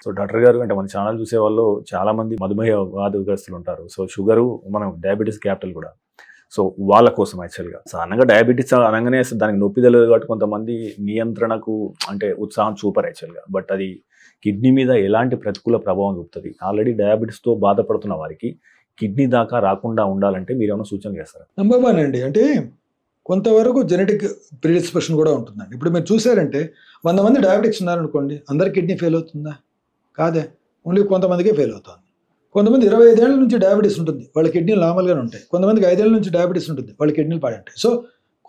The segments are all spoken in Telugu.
సో డాక్టర్ గారు అంటే మన ఛానల్ చూసే వాళ్ళు చాలా మంది మధుమేహ వ్యాధిగ్రస్తులు ఉంటారు. సో షుగరు మనం డయాబెటీస్ క్యాపిటల్ కూడా. సో వాళ్ళ కోసం యాక్చువల్గా సాధారణంగా డయాబెటీస్ అనగానే అసలు దానికి నొప్పి తెలియదు కాబట్టి కొంతమంది నియంత్రణకు అంటే ఉత్సాహం చూపరు యాక్చువల్గా. బట్ అది కిడ్నీ మీద ఎలాంటి ప్రతికూల ప్రభావం చూపుతుంది? ఆల్రెడీ డయాబెటీస్తో బాధపడుతున్న వారికి కిడ్నీ దాకా రాకుండా ఉండాలంటే మీరు ఏమైనా సూచనలు చేస్తారా? నంబర్ 1 అండి, అంటే కొంతవరకు జెనెటిక్ ప్రిడిస్పోజిషన్ కూడా ఉంటుందండి. ఇప్పుడు మీరు చూసారంటే 100 మంది డయాబెటిక్స్ ఉన్నారనుకోండి, అందరి కిడ్నీ ఫెయిల్ అవుతుందా? కాదే, ఓన్లీ కొంతమందికే ఫెయిల్ అవుతుంది. కొంతమంది 25 ఏళ్ళ నుంచి డయాబెటీస్ ఉంటుంది, వాళ్ళ కిడ్నీలు నార్మల్గానే ఉంటాయి. కొంతమందికి 5 ఏళ్ళ నుంచి డయాబెటీస్ ఉంటుంది, వాళ్ళ కిడ్నీలు పాడంటాయి. సో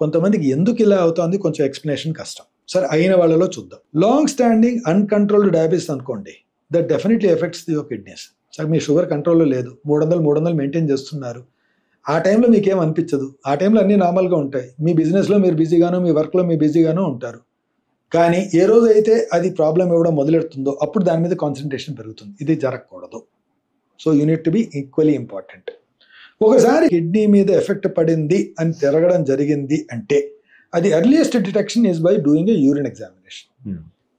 కొంతమందికి ఎందుకు ఇలా అవుతుంది కొంచెం ఎక్స్ప్లెనేషన్ కష్టం. సరే, అయిన వాళ్ళలో చూద్దాం. లాంగ్ స్టాండింగ్ అన్కంట్రోల్డ్ డయాబెటీస్ అనుకోండి, that definitely effects your kidneys. సరే, మీ షుగర్ కంట్రోల్లో లేదు, 300 మెయింటైన్ చేస్తున్నారు, ఆ టైంలో మీకేం అనిపించదు, ఆ టైంలో అన్నీ నార్మల్గా ఉంటాయి, మీ బిజినెస్లో మీరు బిజీగానో మీ వర్క్లో మీరు బిజీగానో ఉంటారు. కానీ ఏ రోజు అయితే అది ప్రాబ్లం ఇవ్వడం మొదలెడుతుందో అప్పుడు దాని మీద కాన్సన్ట్రేషన్ పెరుగుతుంది. ఇది జరగకూడదు. So you need to be equally important. ఒకసారి కిడ్నీ మీద ఎఫెక్ట్ పడింది అని తిరగడం జరిగింది అంటే అది earliest detection is by doing a urine examination.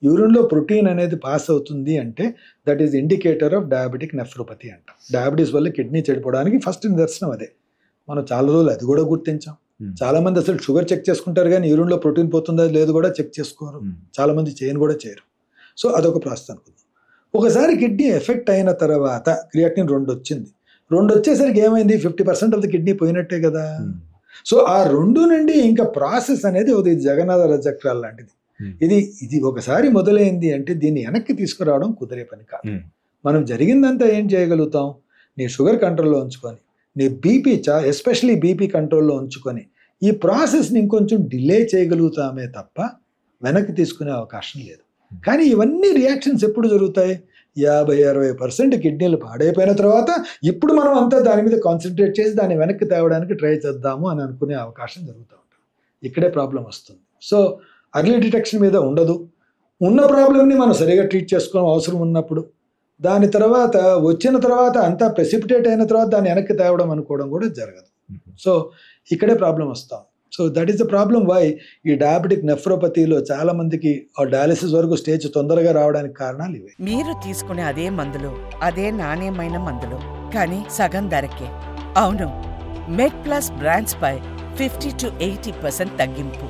యూరిన్లో ప్రోటీన్ అనేది పాస్ అవుతుంది అంటే that is indicator of diabetic nephropathy అంట. డయాబెటీస్ వల్ల కిడ్నీ చెడిపోవడానికి ఫస్ట్ నిదర్శనం అదే. మనం చాలా రోజులు అది కూడా గుర్తించాం. చాలా మంది అసలు షుగర్ చెక్ చేసుకుంటారు కానీ యూరిన్లో ప్రోటీన్ పోతుందా లేదు కూడా చెక్ చేసుకోరు. చాలా మంది కూడా చేయరు. సో అదొక ప్రాసెస్ అనుకుందాం. ఒకసారి కిడ్నీ ఎఫెక్ట్ అయిన తర్వాత క్రియాటినిన్ 2 వచ్చింది. 2 వచ్చేసరికి ఏమైంది? 50% ఆఫ్ ద కిడ్నీ పోయినట్టే కదా. సో ఆ 2 నుండి ఇంకా ప్రాసెస్ అనేది ఒక జగన్నాథ రజక్రాల్ లాంటిది. ఇది ఒకసారి మొదలైంది అంటే దీన్ని వెనక్కి తీసుకురావడం కుదిరే పని కాదు. మనం జరిగిందంతా ఏం చేయగలుగుతాం? నీ షుగర్ కంట్రోల్లో ఉంచుకొని, నీ బీపీ ఎస్పెషలీ బీపీ కంట్రోల్లో ఉంచుకొని ఈ ప్రాసెస్ని ఇంకొంచెం డిలే చేయగలుగుతామే తప్ప వెనక్కి తీసుకునే అవకాశం లేదు. కానీ ఇవన్నీ రియాక్షన్స్ ఎప్పుడు జరుగుతాయి? 50-60% కిడ్నీలు పాడైపోయిన తర్వాత ఇప్పుడు మనం అంతా దాని మీద కాన్సన్ట్రేట్ చేసి దాన్ని వెనక్కి తేవడానికి ట్రై చేద్దాము అని అనుకునే అవకాశం జరుగుతూ ఉంటుంది. ఇక్కడే ప్రాబ్లం వస్తుంది. సో అర్లీ డిటెక్షన్ మీద ఉండదు. ఉన్న ప్రాబ్లమ్ని మనం సరిగా ట్రీట్ చేసుకోవడం అవసరం ఉన్నప్పుడు, దాని తర్వాత వచ్చిన తర్వాత అంతా ప్రెసిపిటేట్ అయిన తర్వాత దాన్ని వెనక్కి తేవడం అనుకోవడం కూడా జరగదు. సో ఇక్కడే ప్రాబ్లం వస్తాం. So that is the problem why ఈ డయాబెటిక్ నెఫ్రోపతిలో చాలా మందికి డయాలిసిస్ వరకు స్టేజ్ తొందరగా రావడానికి కారణాలు ఇవే. మీరు తీసుకునే అదే మందులు, అదే నాణ్యమైన మందులు, కానీ సగం ధరకే. అవును, మెడ్ ప్లస్ బ్రాండ్స్ పై 50 to 80% తగ్గింపు.